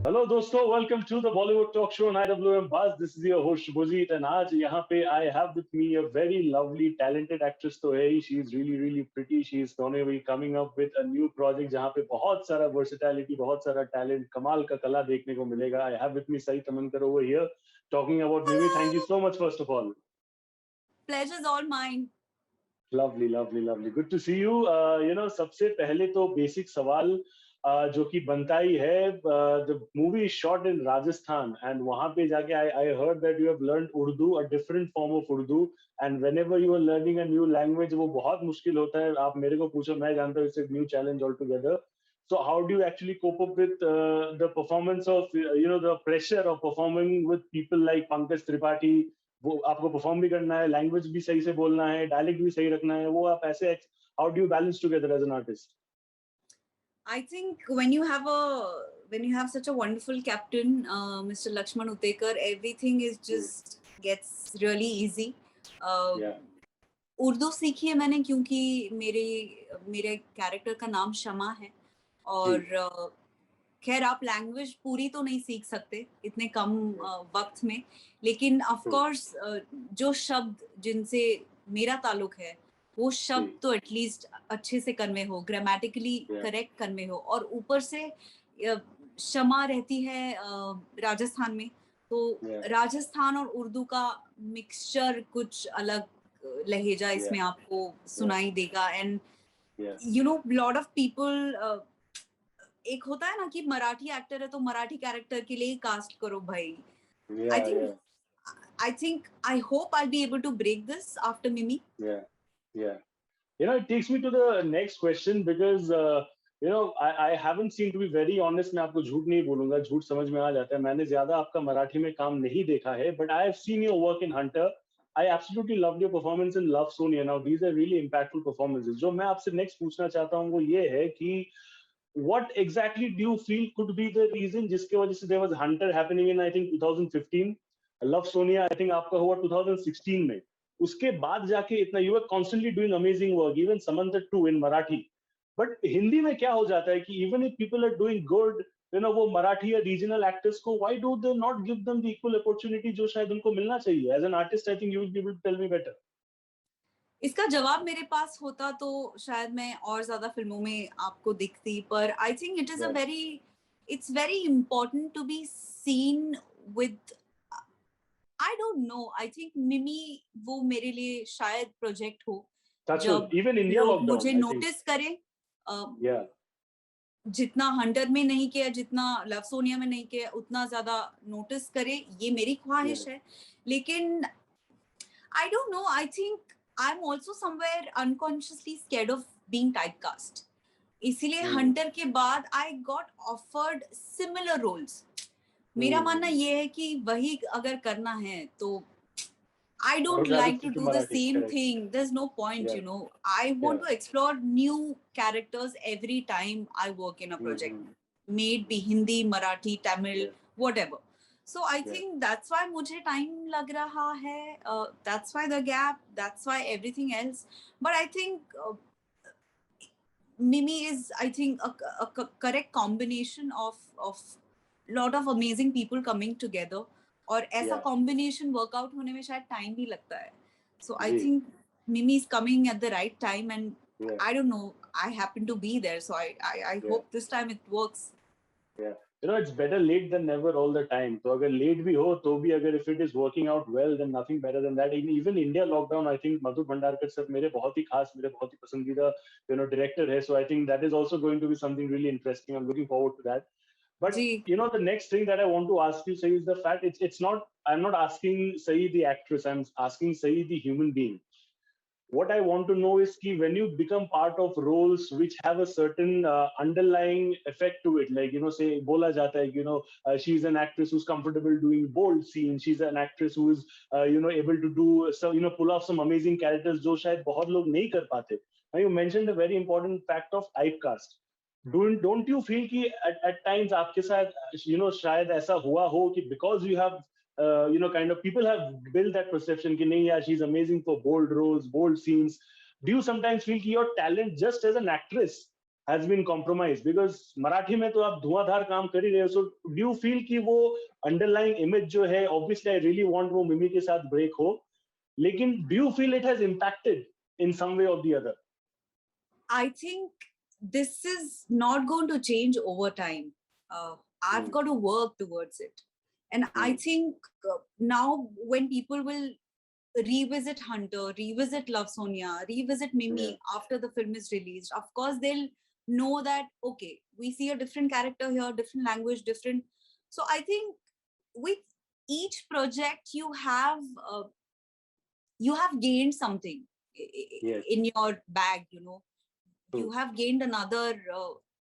Hello दोस्तों, welcome to the Bollywood talk show IWM Buzz. This is your host Shubhajit and आज यहाँ पे I have with me a very lovely talented actress तो है ही. She is really pretty. She is going to be coming up with a new project जहाँ पे बहुत सारा versatility, बहुत सारा talent, कमाल का कला देखने को मिलेगा. I have with me Sai Tamankar over here talking about Mimi. Thank you Hello. so much first of all. Pleasure's all mine. Lovely. Good to see you. सबसे पहले तो बेसिक सवाल जो कि बनता ही है. The movie is shot in Rajasthan and वहां पे जाके I heard that you have learned Urdu, a different form of Urdu. And whenever you are learning a new language वो बहुत मुश्किल होता है. आप मेरे को पूछो, मैं जानता हूँ it's a new challenge all together. So how do you actually cope up with the performance of the pressure of performing with people like Pankaj Tripathi? वो आपको परफॉर्म भी करना है, लैंग्वेज भी सही से बोलना है, डायलेक्ट भी सही रखना है. वो आप ऐसे how do you balance together as an artist? I think when you have such a wonderful captain, Mr. Lakshman Utekar, everything is just gets really easy. Yeah. Urdu सीखी है मैंने क्योंकि मेरे कैरेक्टर का नाम शमा है और खैर आप लैंग्वेज पूरी तो नहीं सीख सकते इतने कम वक्त में, लेकिन ऑफ कोर्स जो शब्द जिनसे मेरा ताल्लुक है वो शब्द तो एटलीस्ट अच्छे से कन्वे हो, ग्रामेटिकली करेक्ट कन्वे हो. और ऊपर से शमा रहती है राजस्थान में, तो राजस्थान और उर्दू का मिक्सचर कुछ अलग लहजा इसमें आपको सुनाई देगा. And you know lot of people, एक होता है ना कि मराठी एक्टर है तो मराठी कैरेक्टर के लिए कास्ट करो भाई. I hope I'll be able to break this after Mimi. Yeah. It takes me to the next question because I haven't seen, to be very honest, मैं आपको झूठ नहीं बोलूंगा, झूठ समझ में आ जाता है. मैंने ज्यादा आपका मराठी में काम नहीं देखा है, but I have seen your work in Hunter. I absolutely loved your performance in Love Sonia. Now these are really impactful performances. जो मैं आपसे next पूछना चाहता हूँ वो ये है कि what exactly do you feel could be the reason जिसके वजह से there was Hunter happening in I think 2015, Love Sonia I think आपका हुआ 2016 में. उसके बाद जाके इतना you are constantly doing amazing work, even Samantar 2 in Marathi. But Hindi में क्या हो जाता है कि even if people are doing good, वो मराठी या रीजनल एक्टर्स को why do they not give them the equal opportunity जो शायद उनको मिलना चाहिए. As an artist I think you will be able to tell me better. इसका जवाब मेरे पास होता तो शायद मैं और ज्यादा फिल्मों में आपको दिखती, पर I think it's very important to be seen with, I don't know, I think Mimi वो मेरे लिए शायद प्रोजेक्ट हो जब लोग मुझे नोटिस करें. जितना हंटर में नहीं किया, जितना लव सोनिया में नहीं किया, उतना ज्यादा नोटिस करे, ये मेरी ख्वाहिश है. लेकिन I don't know, I think I am also somewhere unconsciously scared of being typecast. इसीलिए हंटर के बाद I got offered similar roles. मेरा मानना ये है कि वही अगर करना है तो I don't like to do the same thing. There's no point, I want to explore new characters every time I work in a project. May it be Hindi, Marathi, Tamil, whatever. So I think that's why मुझे time लग रहा है. That's why the gap. That's why everything else. But I think Mimi is, I think, a correct combination of lot of amazing people coming together. और ऐसा combination workout होने में शायद time भी लगता है. So I think Mimi is coming at the right time and I don't know, I happen to be there, so I hope this time it works. It's better late than never all the time. तो अगर late भी हो तो भी अगर if it is working out well, then nothing better than that. Even India lockdown, I think Madhur Bhandarkar sir मेरे बहुत ही पसंदीदा director है. So I think that is also going to be something really interesting. I'm looking forward to that. But the next thing that I want to ask you, Sahi, is the fact it's not, I'm not asking Sahi the actress, I'm asking Sahi the human being. What I want to know is ki when you become part of roles which have a certain underlying effect to it, like say bola jata hai, she's an actress who's comfortable doing bold scenes, she's an actress who is able to do so, pull off some amazing characters jo shayad bahut log nahi kar pate. Now you mentioned a very important fact of typecast. Don't you feel कि at times आपके साथ शायद ऐसा हुआ हो कि because you have kind of people have built that perception कि नहीं यार she's amazing for bold roles, bold scenes. Do you sometimes feel कि your talent just as an actress has been compromised, because Marathi में तो आप धुआंधार काम कर ही रहे हो. So do you feel कि वो underlying image जो है, obviously I really want वो मिमी के साथ break हो, लेकिन do you feel it has impacted in some way or the other? I think this is not going to change over time. I've got to work towards it. And I think now when people will revisit Hunter, revisit Love Sonia, revisit Mimi after the film is released, of course they'll know that, okay, we see a different character here, different language, different. So I think with each project you have gained something in your bag, you know. You have gained another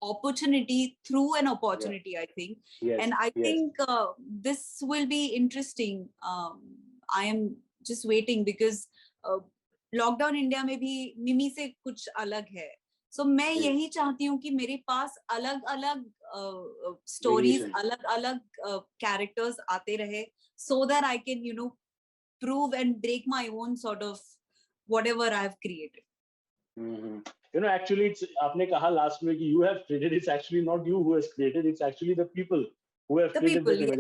opportunity through an opportunity, I think. And I think this will be interesting. I am just waiting because lockdown India में भी मिमी से कुछ अलग है. So मैं यही चाहती हूँ कि मेरे पास अलग अलग स्टोरीज, अलग अलग कैरेक्टर्स आते रहे, so that I can, you know, prove and break my own sort of whatever I have created. You know, actually, it's आपने कहा last में कि you have created. It's actually not you who has created. It's actually the people who have created that image.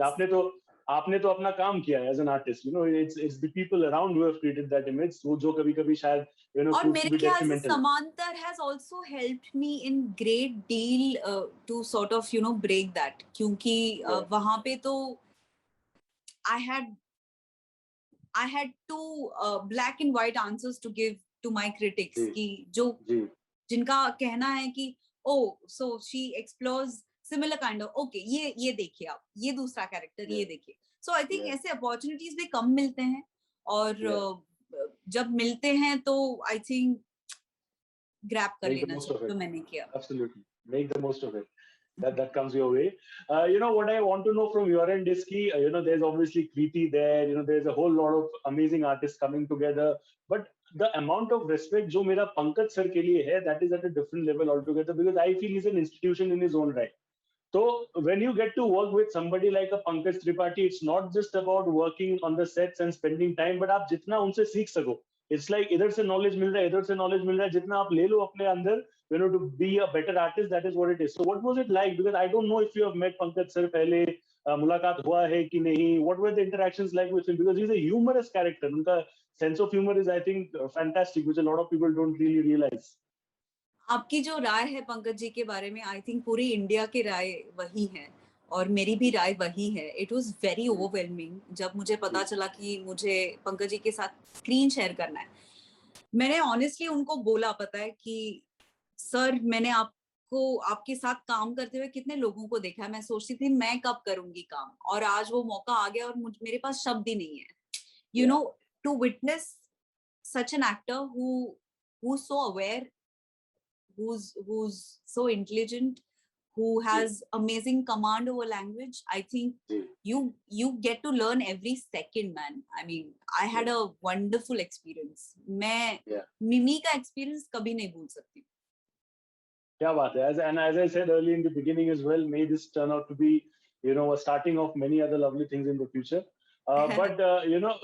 आपने तो अपना काम किया as an artist. You know, it's the people around who have created that image. जो कभी शायद, you know, और मेरे ख्याल से समांतर has also helped me in great deal to sort of, you know, break that. क्योंकि वहाँ पे तो I had two black and white answers to give to my critics कि जो जिनका कहना है कि so she explores similar kind of, okay, ये देखिए आप, ये दूसरा कैरेक्टर, ये देखिए. So I think ऐसे opportunities भी कम मिलते हैं, और जब मिलते हैं तो I think grab कर लेना चाहिए, जो मैंने किया. Absolutely, make the most of it. That comes your way. You know, what I want to know from your end is कि, you know, there's obviously Kriti there, you know, there's a whole lot of amazing artists coming together, but the amount of respect जो मेरा Pankaj sir के लिए है, that is at a different level altogether, because I feel he's an institution in his own right. So when you get to work with somebody like a Pankaj Tripathi, it's not just about working on the sets and spending time, but आप जितना उनसे सीख सको. It's like इधर से knowledge मिल रहा है, इधर से knowledge मिल रहा है, जितना आप ले लो अपने अंदर, you know, to be a better artist, that is what it is. So what was it like? Because I don't know if you have met Pankaj sir पहले, मुलाकात हुआ है कि नहीं. What were the interactions like with him? Because he's a humorous character. उनका sense of humor is, I think, fantastic, which a lot of people don't really realize. आपकी जो राय है पंकज जी के बारे में, आई थिंक पूरी इंडिया की राय वही है, और मेरी भी राय वही है. इट वाज वेरी ओवरवेलमिंग जब मुझे पता चला कि मुझे पंकज जी के साथ स्क्रीन शेयर करना है. मैंने ऑनेस्टली उनको बोला, पता है कि सर, मैंने आपको आपके साथ काम करते हुए कितने लोगों को देखा है, मैं सोचती थी मैं कब करूंगी काम, और आज वो मौका आ गया और मेरे पास शब्द ही नहीं है. You know, to witness such an actor who is so aware, who's so intelligent, who has amazing command over language. I think you get to learn every second, man. I mean, I had a wonderful experience. मैं मिमी का experience कभी नहीं भूल सकती. क्या बात है. As I said early in the beginning as well, may this turn out to be, you know, a starting of many other lovely things in the future. But you know,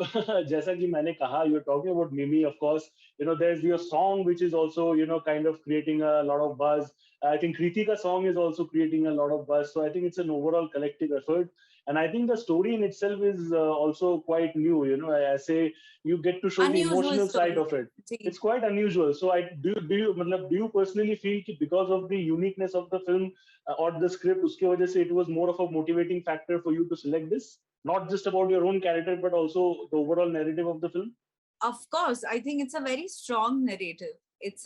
जैसा कि मैंने कहा, you're talking about Mimi, of course. You know, there's your song which is also, you know, kind of creating a lot of buzz. I think Kriti's song is also creating a lot of buzz. So I think it's an overall collective effort. And I think the story in itself is also quite new. You know, I say you get to show unusual the emotional story. side of it. It's quite unusual. So do you personally feel that because of the uniqueness of the film or the script, उसके वजह से it was more of a motivating factor for you to select this? Not just about your own character, but also the overall narrative of the film? Of course, I think it's a very strong narrative. It's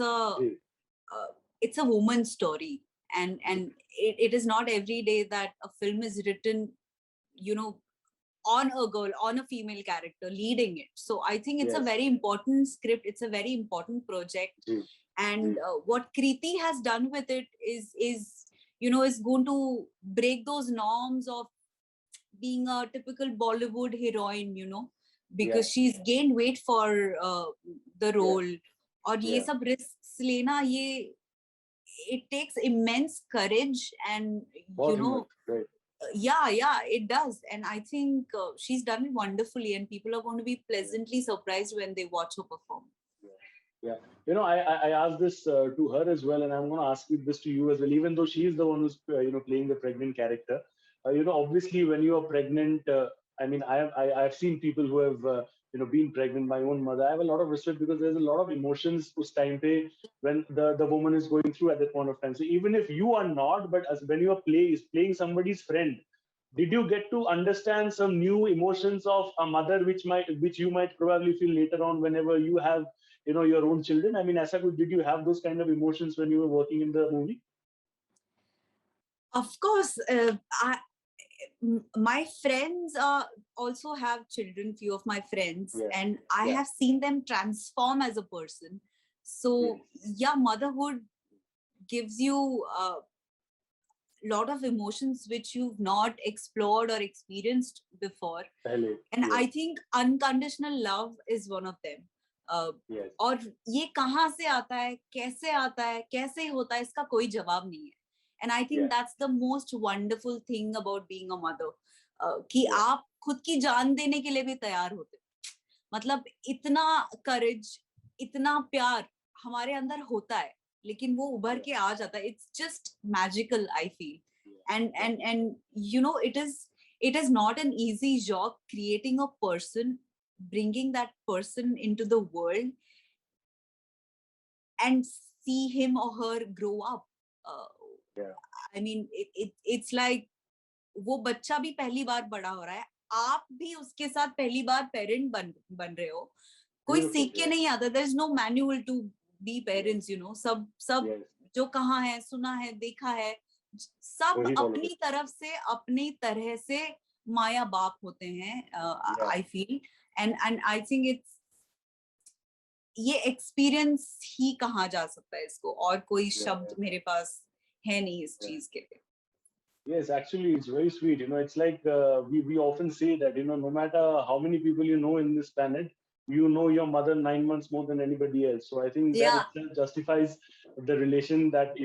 a woman's story, and it is not every day that a film is written, you know, on a girl, on a female character leading it. So I think it's a very important script. It's a very important project. And what Kriti has done with it is, you know, is going to break those norms of being a typical Bollywood heroine, you know, because she's gained weight for the role. और ये सब risks लेना, ये it takes immense courage, and you know, yeah, it does. And I think she's done it wonderfully, and people are going to be pleasantly surprised when they watch her perform. Yeah, you know, I asked this to her as well, and I'm going to ask this to you as well. Even though she is the one who's playing the pregnant character, obviously when you are pregnant, I mean, I've seen people who have been pregnant. My own mother, I have a lot of respect because there's a lot of emotions उस time पे when the woman is going through at that point of time. So even if you are not, but as when you are playing somebody's friend, did you get to understand some new emotions of a mother which you might probably feel later on whenever you have your own children? I mean, Aisa, did you have those kind of emotions when you were working in the movie? Of course, my friends also have children, few of my friends, and I have seen them transform as a person. So yeah, motherhood gives you a lot of emotions which you've not explored or experienced before. And I think unconditional love is one of them. और ये कहाँ से आता है, कैसे होता है, इसका कोई जवाब नहीं है. And I think that's the most wonderful thing about being a mother. कि आप खुद की जान देने के लिए भी तैयार होते. मतलब इतना courage, इतना प्यार हमारे अंदर होता है, लेकिन वो उभर के आ जाता है. It's just magical, I feel. And it is not an easy job creating a person, bringing that person into the world and see him or her grow up. I mean, it's like वो बच्चा भी पहली बार बड़ा हो रहा है, आप भी उसके साथ पहली बार पेरेंट बन रहे हो. कोई सीख के नहीं आता. there is no manual to be parents, सब जो कहाँ है, सुना है, देखा है, सब अपनी तरफ से अपनी तरह से माया बाप होते हैं. I feel and I think it's ये एक्सपीरियंस ही कहा जा सकता है इसको, और कोई शब्द मेरे पास है नहीं इस चीज के लिए. Yes, actually, it's very sweet. It's like we often say that, no matter how many people you know in this planet, you know your mother 9 months more than anybody else. So I think that itself justifies the relation that,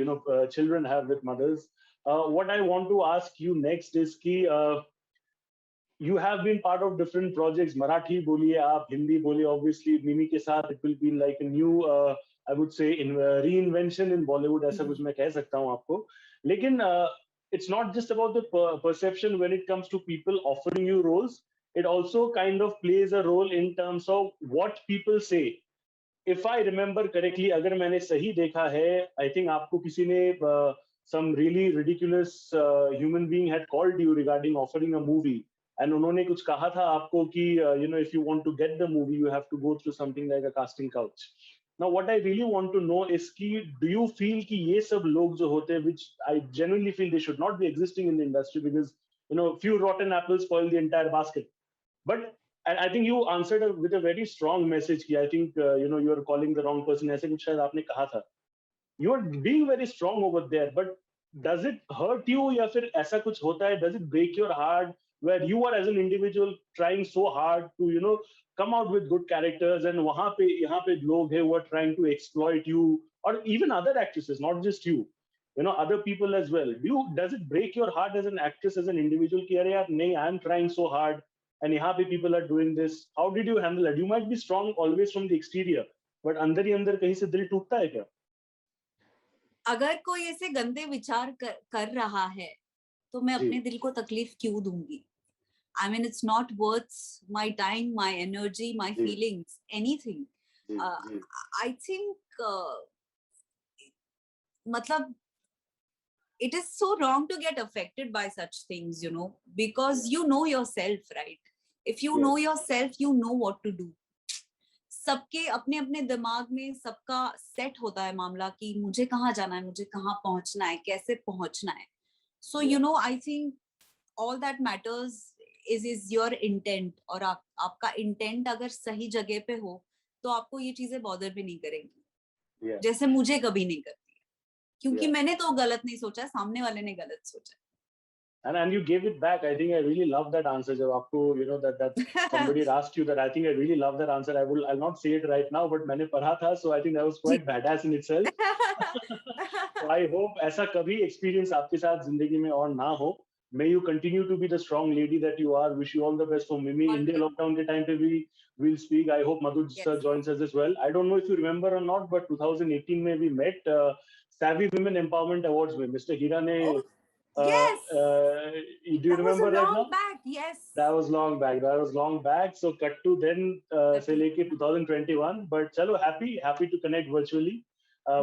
children have with mothers. What I want to ask you next is ki, you have been part of different projects. Marathi boliye aap, Hindi boliye, obviously Mimi ke saath it will be like a new, I would say, reinvention in Bollywood. ऐसा कुछ मैं कह सकता हूँ आपको. लेकिन it's not just about the perception when it comes to people offering you roles. It also kind of plays a role in terms of what people say. If I remember correctly, अगर मैंने सही देखा है, I think आपको किसी ने some really ridiculous human being had called you regarding offering a movie. And उन्होंने कुछ कहा था आपको कि if you want to get the movie, you have to go through something like a casting couch. Now, what I really want to know is कि do you feel कि ये सब लोग जो होते हैं, which I genuinely feel they should not be existing in the industry because few rotten apples spoil the entire basket. But I think you answered with a very strong message. कि I think you are calling the wrong person. ऐसे कुछ शायद आपने कहा था. You are being very strong over there, but does it hurt you या फिर ऐसा कुछ होता है? Does it break your heart where you are as an individual trying so hard to come out with good characters and वहाँ पे यहाँ पे लोग हैं who are trying to exploit you, or even other actresses, not just you, other people as well. Does it break your heart as an actress, as an individual कि अरे यार नहीं, I am trying so hard and यहाँ पे people are doing this? How did you handle that? You might be strong always from the exterior, but अंदर ही अंदर कहीं से दिल टूटता है क्या? अगर कोई ऐसे गंदे विचार कर रहा है तो मैं अपने दिल को तकलीफ क्यों दूंगी? I mean, it's not worth my time, my energy, my feelings, anything. I think मतलब it is so wrong to get affected by such things, because you know yourself, right? If you know yourself, you know what to do. सबके अपने अपने दिमाग में सबका set होता है मामला कि मुझे कहाँ जाना है, मुझे कहाँ पहुंचना है, कैसे पहुंचना है. So I think all that matters is your intent. और आपका इंटेंट अगर सही जगह पे हो तो आपको ये चीजें बॉदर भी नहीं करेंगी, जैसे मुझे कभी नहीं करती है, क्योंकि मैंने तो गलत नहीं सोचा, सामने वाले ने गलत सोचा. And you gave it back. I think I really love that answer. जब आपको that somebody asked you that, I think I really love that answer. I'll not say it right now, but मैंने पढ़ा था, so I think that was quite badass in itself. So I hope ऐसा कभी experience आपके साथ जिंदगी में और ना हो. may you continue to be the strong lady that you are. Wish you all the best for Mimi. India Always. lockdown के time पे भी we'll speak. I hope Madhu sir Yes. joins us as well. I don't know if you remember or not, but 2018 में we met Savvy Women Empowerment Awards में Mr. Hira ने Oh, yes. do you That was a remember that long now? back. Yes. That was long back. That was long back. So cut to then से लेके 2021. But चलो happy to connect virtually.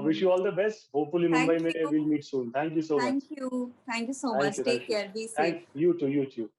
Wish you all the best. Hopefully Thank Mumbai में you. we'll meet soon. Thank you so much. Thank you. Thank you so Thank much. you. Take Thank you. care. Be safe. Thank you too. You too.